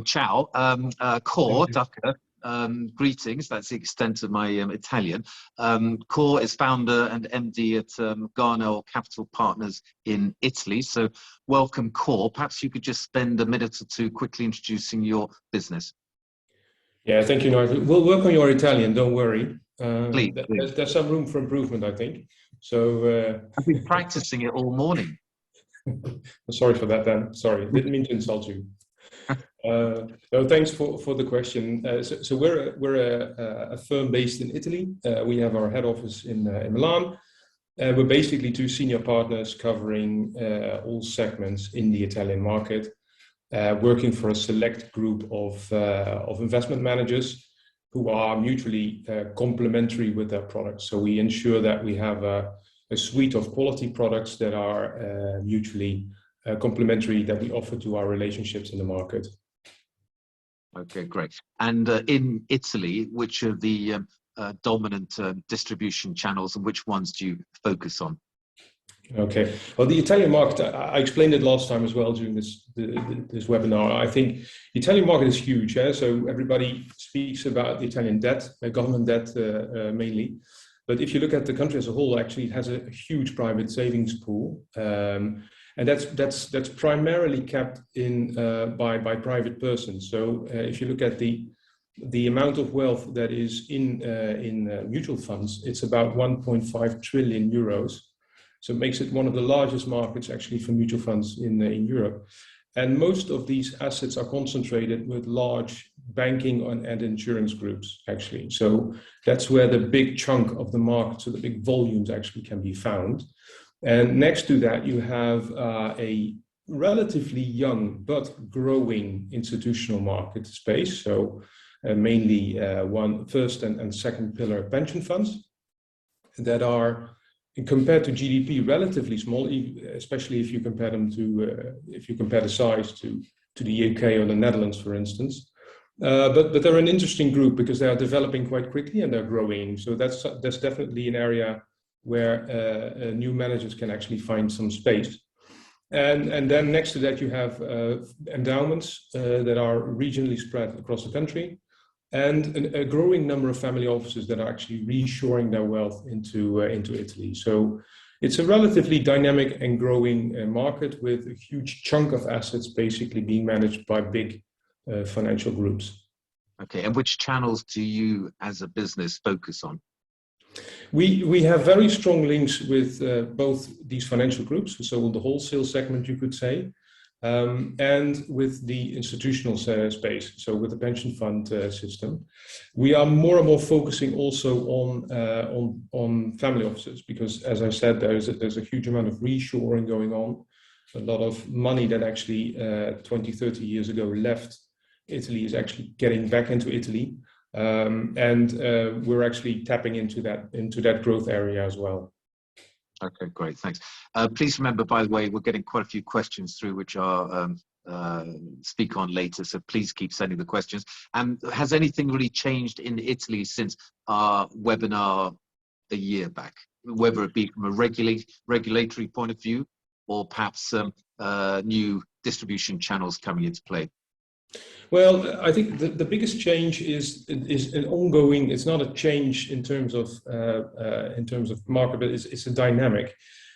Ciao, Cor Ducker. Greetings. That's the extent of my Italian. Cor is founder and MD at Garnell Capital Partners in Italy. So welcome, Cor. Perhaps you could just spend a minute or two quickly introducing your business. Yeah, thank you, Nigel. We'll work on your Italian, don't worry. Please. There's some room for improvement, I think. So I've been practicing it all morning. Sorry for that, Dan. Sorry, didn't mean to insult you. No, thanks for the question. So we're a firm based in Italy. We have our head office in Milan. We're basically two senior partners covering all segments in the Italian market, working for a select group of investment managers who are mutually complementary with their products. So we ensure that we have a suite of quality products that are mutually complementary that we offer to our relationships in the market. Okay, great. And in Italy, which are the dominant distribution channels and which ones do you focus on? Okay, well, the Italian market, I explained it last time as well during this webinar. I think the Italian market is huge. So everybody speaks about the Italian debt, government debt mainly. But if you look at the country as a whole, actually, it has a huge private savings pool. And that's primarily kept in by private persons. So if you look at the amount of wealth that is in mutual funds, it's about 1.5 trillion euros. So it makes it one of the largest markets actually for mutual funds in Europe. And most of these assets are concentrated with large banking and insurance groups, actually. So that's where the big chunk of the market, so the big volumes actually can be found. And next to that, you have a relatively young but growing institutional market space. So mainly first and second pillar pension funds that are, compared to GDP, relatively small, especially if you compare them to if you compare the size to the UK or the Netherlands, for instance. But they're an interesting group because they are developing quite quickly and they're growing. So that's definitely an area where new managers can actually find some space. And then next to that, you have endowments that are regionally spread across the country, and a growing number of family offices that are actually reshoring their wealth into Italy. So it's a relatively dynamic and growing market with a huge chunk of assets basically being managed by big financial groups. Okay, and which channels do you as a business focus on? We have very strong links with both these financial groups, so the wholesale segment, you could say, and with the institutional space, so with the pension fund system. We are more and more focusing also on family offices because, as I said, there's a huge amount of reshoring going on. A lot of money that actually 20, 30 years ago left Italy is actually getting back into Italy. And we're actually tapping into that growth area as well. Okay, great, thanks. Please remember, by the way, we're getting quite a few questions through which I'll speak on later, so please keep sending the questions. And has anything really changed in Italy since our webinar a year back, whether it be from a regulatory point of view or perhaps new distribution channels coming into play? Well, I think the biggest change is an ongoing. It's not a change in terms of market, but it's a dynamic,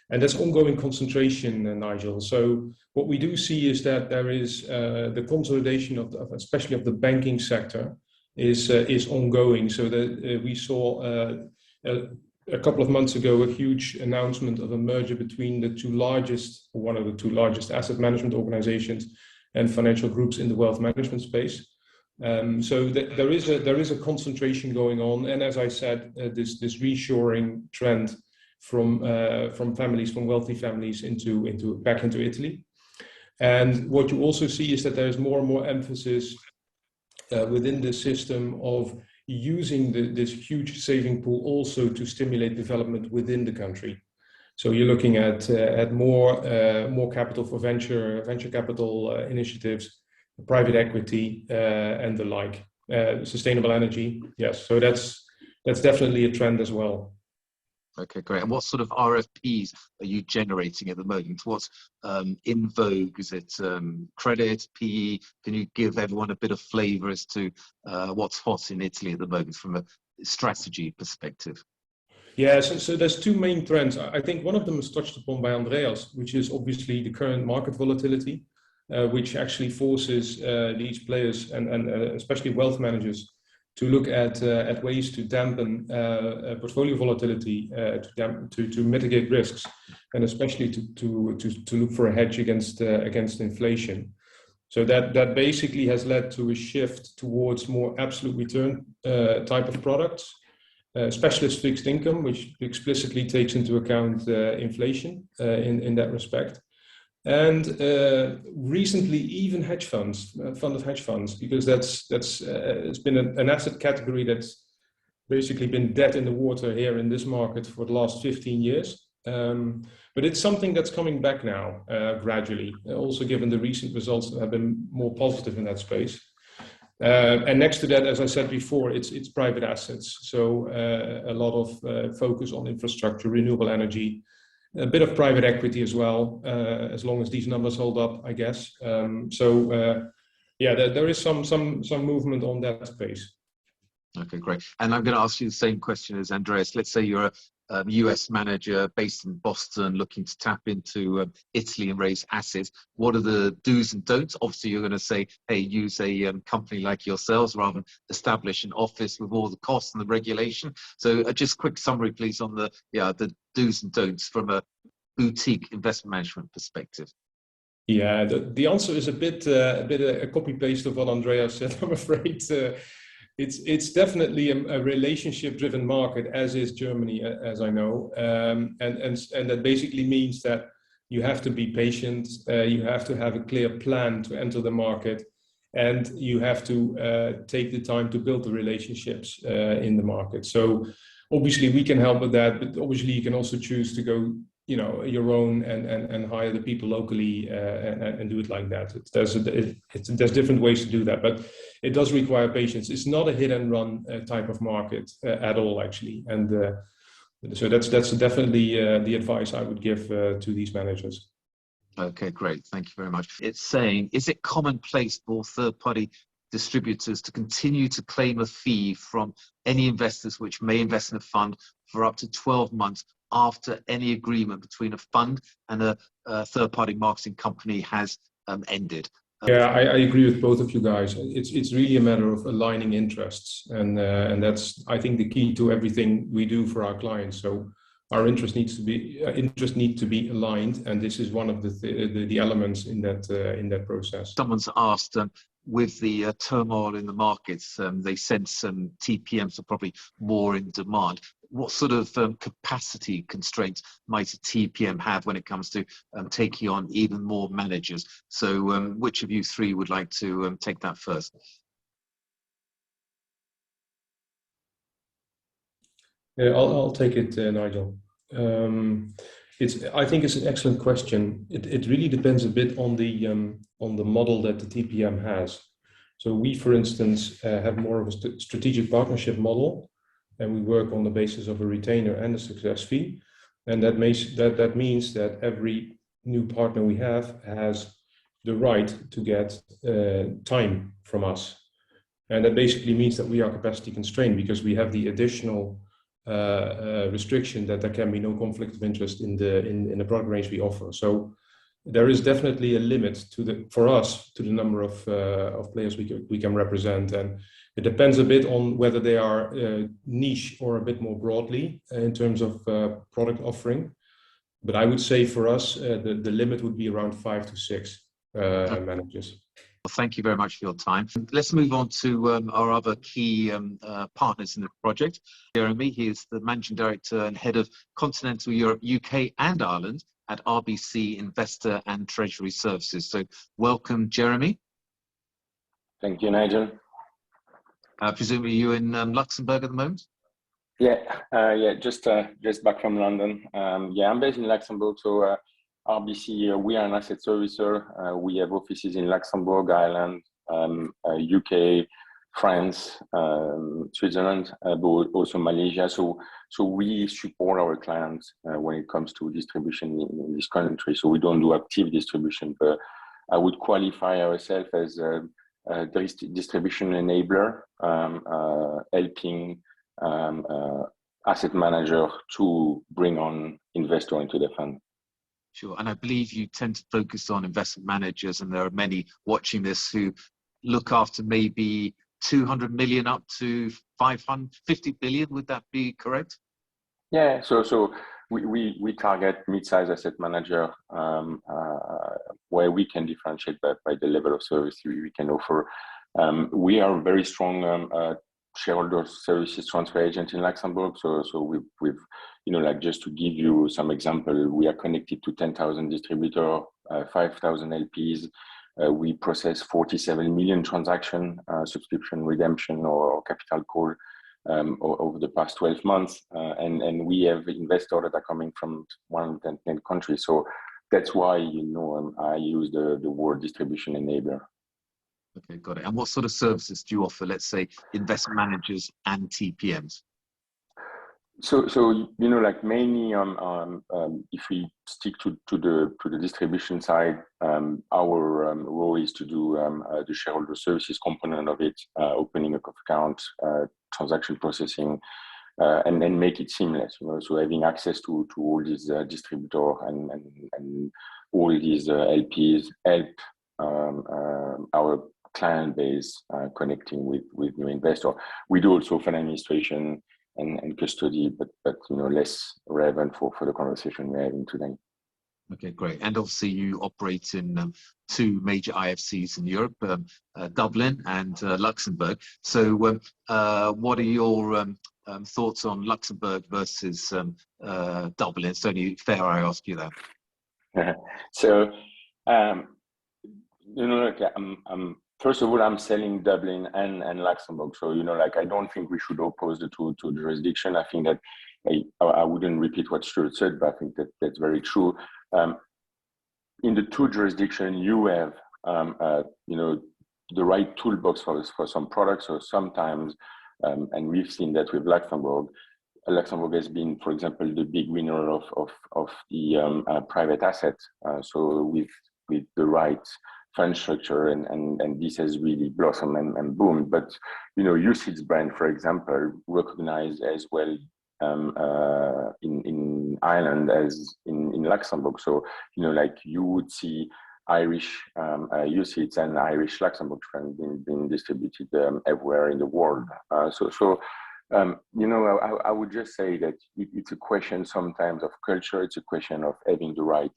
and that's ongoing concentration, Nigel. So what we do see is that there is the consolidation of especially of the banking sector is ongoing. So that we saw a couple of months ago a huge announcement of a merger between one of the two largest asset management organizations and financial groups in the wealth management space. So there is a concentration going on, and as I said, this reshoring trend from wealthy families back into Italy. And what you also see is that there is more and more emphasis within the system of using this huge saving pool also to stimulate development within the country. So you're looking at more capital for venture capital initiatives, private equity, and the like, sustainable energy. Yes, so that's definitely a trend as well. Okay, great. And what sort of RFPs are you generating at the moment? What's in vogue? Is it credit, PE? Can you give everyone a bit of flavour as to what's hot in Italy at the moment from a strategy perspective? Yeah, so there's two main trends. I think one of them is touched upon by Andreas, which is obviously the current market volatility, which actually forces these players and especially wealth managers to look at ways to dampen portfolio volatility, to mitigate risks, and especially to look for a hedge against inflation. So that basically has led to a shift towards more absolute return type of products. Specialist fixed income, which explicitly takes into account inflation in that respect. And recently, even hedge funds, fund of hedge funds, because it's been an asset category that's basically been dead in the water here in this market for the last 15 years. But it's something that's coming back now gradually, also given the recent results that have been more positive in that space. And next to that, as I said before, it's private assets. So a lot of focus on infrastructure, renewable energy, a bit of private equity as well, as long as these numbers hold up, I guess. Yeah, there is some movement on that space. Okay, great. And I'm going to ask you the same question as Andreas. Let's say you're a US manager based in Boston looking to tap into Italy and raise assets. What are the do's and don'ts? Obviously, you're going to say, hey, use a company like yourselves rather than establish an office with all the costs and the regulation. So just quick summary, please, on the do's and don'ts from a boutique investment management perspective. Yeah, the answer is a bit a copy paste of what Andreas said, I'm afraid. It's definitely a relationship-driven market, as is Germany, as I know, and that basically means that you have to be patient, you have to have a clear plan to enter the market, and you have to take the time to build the relationships in the market. So obviously we can help with that, but obviously you can also choose to go, your own and hire the people locally and do it like that. There's different ways to do that, but it does require patience. It's not a hit and run type of market at all, actually. And so that's definitely the advice I would give to these managers. Okay, great. Thank you very much. It's saying, is it commonplace for third-party distributors to continue to claim a fee from any investors which may invest in a fund for up to 12 months after any agreement between a fund and a third-party marketing company has ended? Yeah, I agree with both of you guys. It's really a matter of aligning interests, and that's, I think, the key to everything we do for our clients. So our interest need to be aligned, and this is one of the elements in that process. Someone's asked, with the turmoil in the markets, they sense TPMs are probably more in demand. What sort of capacity constraints might a TPM have when it comes to taking on even more managers? So which of you three would like to take that first? Yeah, I'll take it, Nigel. I think it's an excellent question. It really depends a bit on the model that the TPM has. So we, for instance, have more of a strategic partnership model, and we work on the basis of a retainer and a success fee. And that means that every new partner we have has the right to get time from us. And that basically means that we are capacity constrained because we have the additional restriction that there can be no conflict of interest in the product range we offer. So there is definitely a limit for us to the number of players we can represent, and it depends a bit on whether they are niche or a bit more broadly in terms of product offering. But I would say for us, the limit would be around 5 to 6 managers. Well, thank you very much for your time. Let's move on to our other key partners in the project. Jeremy, he is the Managing Director and Head of Continental Europe, UK and Ireland at RBC Investor and Treasury Services. So welcome, Jeremy. Thank you, Nigel. Presumably you're in Luxembourg at the moment? Yeah, just back from London. I'm based in Luxembourg, so RBC, we are an asset servicer. We have offices in Luxembourg, Ireland, UK, France, Switzerland, but also Malaysia. So we support our clients when it comes to distribution in this country. So we don't do active distribution, but I would qualify ourselves as a distribution enabler, helping asset manager to bring on investor into the fund. Sure, and I believe you tend to focus on investment managers, and there are many watching this who look after maybe 200 million up to 550 billion. Would that be correct? Yeah, so we target mid-size asset manager where we can differentiate by the level of service we can offer. We are very strong shareholder services transfer agent in Luxembourg. So we've like, just to give you some example, we are connected to 10,000 distributors, 5,000 LPs. We process 47 million transaction, subscription, redemption, or capital call over the past 12 months. And we have investors that are coming from 110 countries. So that's why, I use the word distribution enabler. Okay, got it. And what sort of services do you offer, let's say, investment managers and TPMs? So like mainly if we stick to the distribution side, our role is to do the shareholder services component of it, opening a account, transaction processing, and then make it seamless. So having access to all these distributors and all these LPs help our client base connecting with new investor. We do also fund administration and custody, but less relevant for the conversation we're having today. Okay, great. And obviously you operate in two major IFCs in Europe, Dublin and Luxembourg. So what are your thoughts on Luxembourg versus Dublin? It's only fair I ask you that. So, first of all, I'm selling Dublin and Luxembourg. So, I don't think we should oppose the two jurisdictions. I think that I wouldn't repeat what Stuart said, but I think that's very true. In the two jurisdictions, you have, the right toolbox for some products. So sometimes, and we've seen that with Luxembourg. Luxembourg has been, for example, the big winner of the private asset. So with the right fund structure, and this has really blossomed and boomed. But UCITS brand, for example, recognized as well in Ireland as in Luxembourg. So you would see Irish UCITS and Irish Luxembourg fund being distributed everywhere in the world. I would just say that it's a question sometimes of culture. It's a question of having the right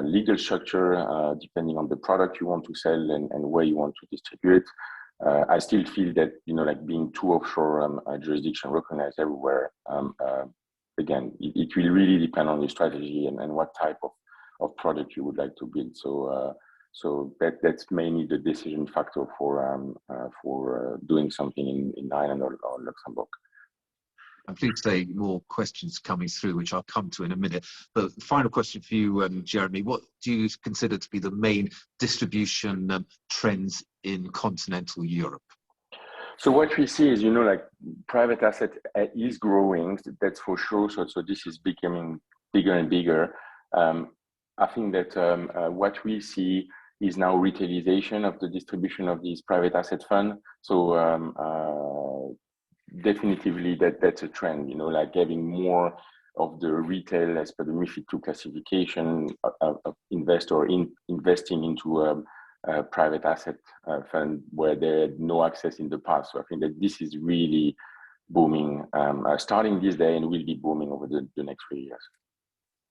legal structure, depending on the product you want to sell and where you want to distribute. I still feel that, being two offshore jurisdiction recognized everywhere, again, it will really depend on your strategy and what type of product you would like to build. So that's mainly the decision factor for doing something in Ireland or Luxembourg. I'm pleased to say more questions coming through, which I'll come to in a minute. But final question for you, Jeremy. What do you consider to be the main distribution trends in continental Europe? So what we see is, private asset is growing. That's for sure. So this is becoming bigger and bigger. I think that what we see is now retailization of the distribution of these private asset funds. So definitively that's a trend, having more of the retail as per the MiFID II classification of investor investing into a private asset fund where they had no access in the past. So I think that this is really booming, starting this day, and will be booming over the next 3 years.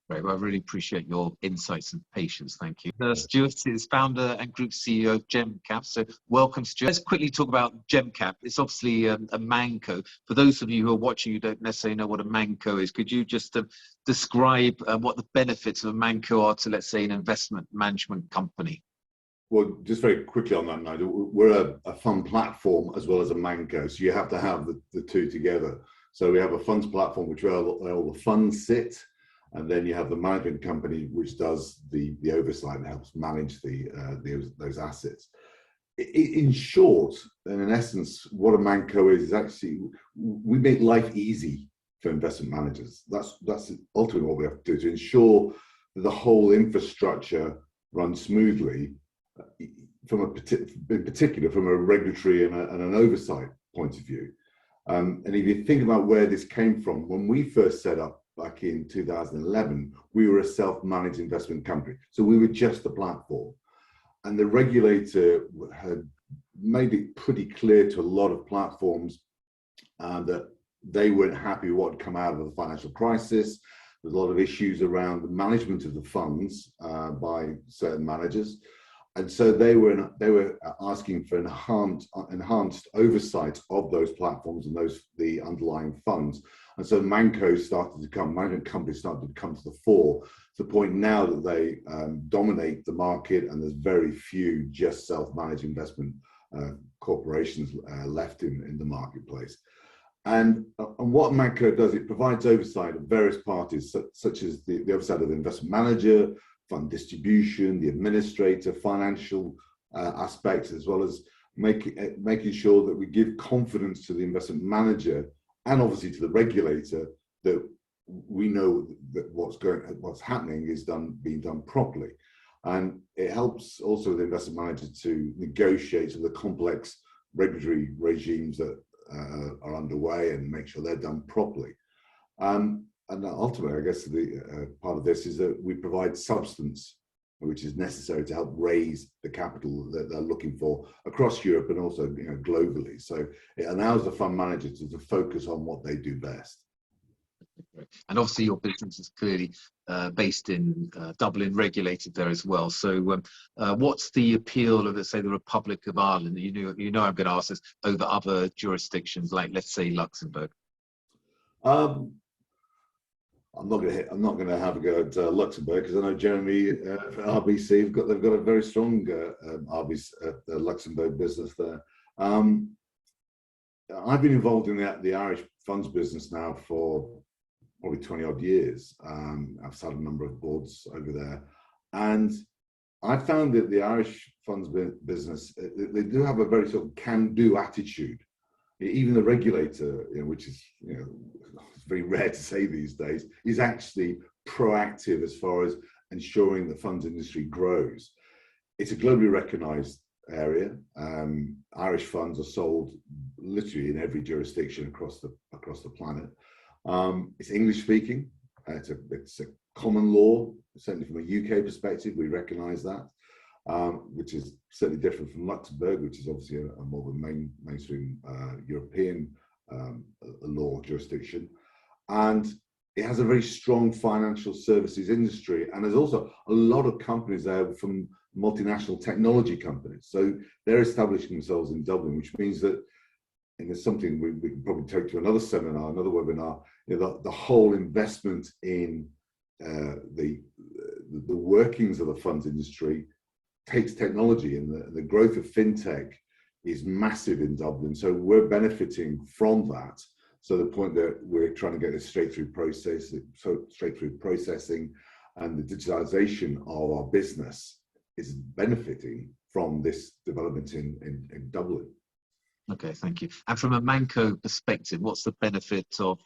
Great. Well, I really appreciate your insights and patience. Thank you. Stuart is founder and group CEO of GemCap. So welcome, Stuart. Let's quickly talk about GemCap. It's obviously a ManCo. For those of you who are watching who don't necessarily know what a ManCo is, could you just describe what the benefits of a ManCo are to, let's say, an investment management company? Well, just very quickly on that note, we're a fund platform as well as a ManCo. So you have to have the two together. So we have a funds platform, which where all the funds sit. And then you have the management company, which does the oversight and helps manage those assets. in short, and in essence, what a Manco is actually, we make life easy for investment managers. That's ultimately what we have to do to ensure that the whole infrastructure runs smoothly, in particular from a regulatory and an oversight point of view. And if you think about where this came from, when we first set up back in 2011, we were a self-managed investment company. So we were just the platform. And the regulator had made it pretty clear to a lot of platforms that they weren't happy with what had come out of the financial crisis. There's a lot of issues around the management of the funds by certain managers. And so they were asking for enhanced oversight of those platforms and the underlying funds. And so management companies started to come to the fore, to the point now that they dominate the market, and there's very few just self-managed investment corporations left in the marketplace. And what Manco does, it provides oversight of various parties, such as the oversight of the investment manager, fund distribution, the administrator, financial aspects, as well as making sure that we give confidence to the investment manager and obviously to the regulator that we know that what's happening is being done properly. And it helps also the investment manager to negotiate the complex regulatory regimes that are underway and make sure they're done properly. And ultimately, I guess the part of this is that we provide substance, which is necessary to help raise the capital that they're looking for across Europe and also globally. So it allows the fund manager to focus on what they do best. And obviously your business is clearly based in Dublin, regulated there as well. So what's the appeal of, let's say, the Republic of Ireland? You know I'm going to ask this, over other jurisdictions like, let's say, Luxembourg. I'm not going to have a go at Luxembourg, because I know Jeremy at RBC they've got a very strong Luxembourg business there. I've been involved in the Irish funds business now for probably 20 odd years. I've sat on a number of boards over there, and I found that the Irish funds business, they do have a very sort of can-do attitude. Even the regulator, which is it's very rare to say these days, is actually proactive as far as ensuring the funds industry grows. It's a globally recognised area. Irish funds are sold literally in every jurisdiction across the planet. It's English speaking. It's a common law, certainly from a UK perspective. We recognise that, which is certainly different from Luxembourg, which is obviously a more of a mainstream European law jurisdiction. And it has a very strong financial services industry, and there's also a lot of companies there from multinational technology companies. So they're establishing themselves in Dublin, which means that, and it's something we can probably take to another seminar, another webinar, the whole investment in the workings of the funds industry takes technology, and the growth of fintech is massive in Dublin. So we're benefiting from that. So the point that we're trying to get a straight through processing, and the digitalization of our business is benefiting from this development in Dublin. Okay, thank you. And from a Manco perspective, what's the benefit of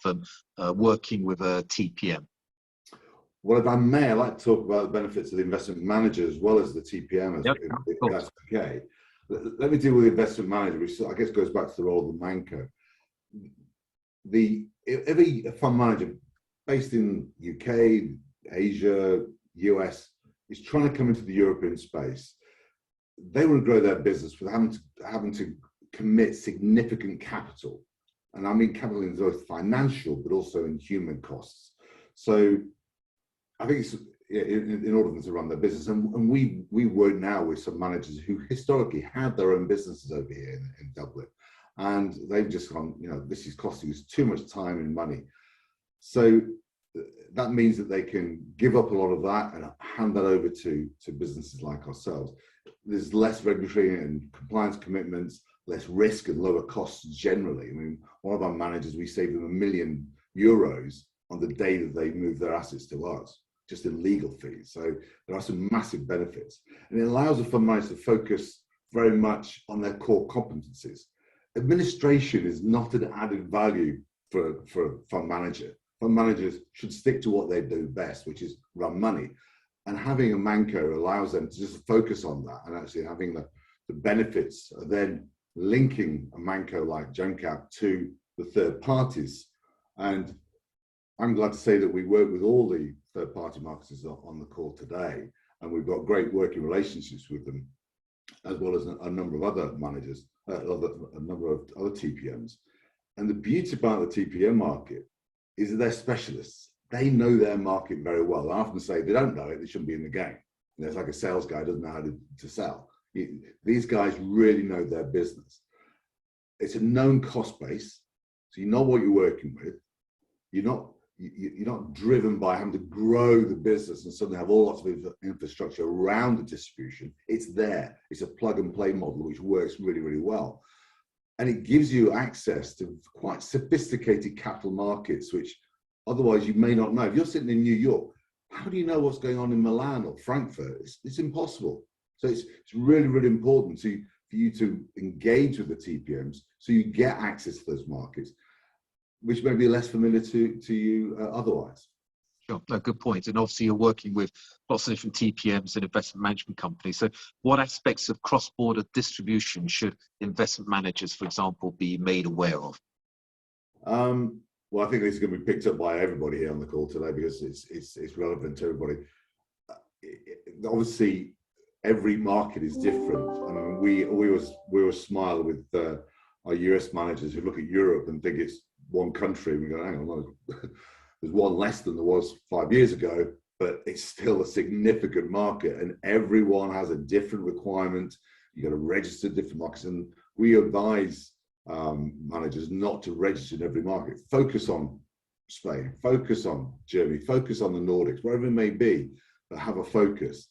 working with a TPM? Well, if I may, I'd like to talk about the benefits of the investment manager as well as the TPM, if that's okay. Let me deal with the investment manager, which I guess goes back to the role of the Manco. Every fund manager based in UK, Asia, US is trying to come into the European space. They want to grow their business without having to commit significant capital. And I mean capital in both financial, but also in human costs. So I think it's in order to run their business. And we work now with some managers who historically had their own businesses over here in Dublin. And they've just gone, this is costing us too much time and money. So that means that they can give up a lot of that and hand that over to businesses like ourselves. There's less regulatory and compliance commitments, less risk and lower costs generally. I mean, one of our managers, we saved them €1 million on the day that they moved their assets to us, just in legal fees. So there are some massive benefits. And it allows the fund manager to focus very much on their core competencies. Administration is not an added value for a fund manager. Fund managers should stick to what they do best, which is run money. And having a Manco allows them to just focus on that, and actually having the benefits of then linking a Manco like Gencap to the third parties. And I'm glad to say that we work with all the third party marketers on the call today, and we've got great working relationships with them, as well as a number of other managers, a number of other TPMs. And the beauty about the TPM market is that they're specialists. They know their market very well. I often say they don't know it, they shouldn't be in the game. It's like a sales guy doesn't know how to sell. These guys really know their business. It's a known cost base, so you know what you're working with. You're not driven by having to grow the business and suddenly have all lots of infrastructure around the distribution. It's there. It's a plug and play model which works really, really well. And it gives you access to quite sophisticated capital markets, which otherwise you may not know. If you're sitting in New York, how do you know what's going on in Milan or Frankfurt? It's impossible. So it's really, really important for you to engage with the TPMs so you get access to those markets, which may be less familiar to you otherwise. Sure, no, good point. And obviously you're working with lots of different TPMs and investment management companies. So what aspects of cross-border distribution should investment managers, for example, be made aware of? Well, I think this is going to be picked up by everybody here on the call today because it's relevant to everybody. Obviously, every market is different. I mean, we always smile with our US managers who look at Europe and think it's one country. And we go, hang on, no, there's one less than there was 5 years ago, but it's still a significant market, and everyone has a different requirement. You got to register different markets, and we advise managers not to register in every market. Focus on Spain, focus on Germany, focus on the Nordics, wherever it may be, but have a focus.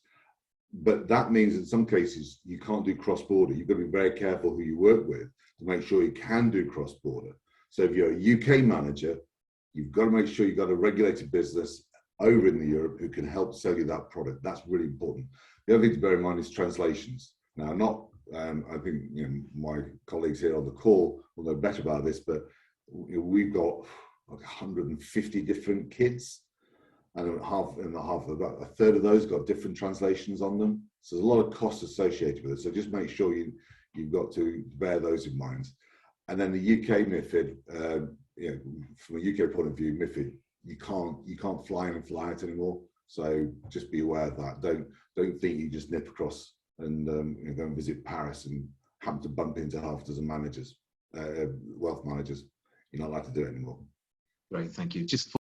But that means in some cases you can't do cross-border. You've got to be very careful who you work with to make sure you can do cross-border. So if you're a UK manager, you've got to make sure you've got a regulated business over in Europe who can help sell you that product. That's really important. The other thing to bear in mind is translations. Now, I think my colleagues here on the call will know better about this, but we've got like 150 different kids, and about a third of those got different translations on them. So there's a lot of costs associated with it. So just make sure you've got to bear those in mind. And then the UK MiFID, from a UK point of view, MiFID, you can't fly in and fly out anymore. So just be aware of that. Don't think you just nip across and go and visit Paris and happen to bump into half a dozen managers, wealth managers. You're not allowed to do it anymore. Great, thank you. Just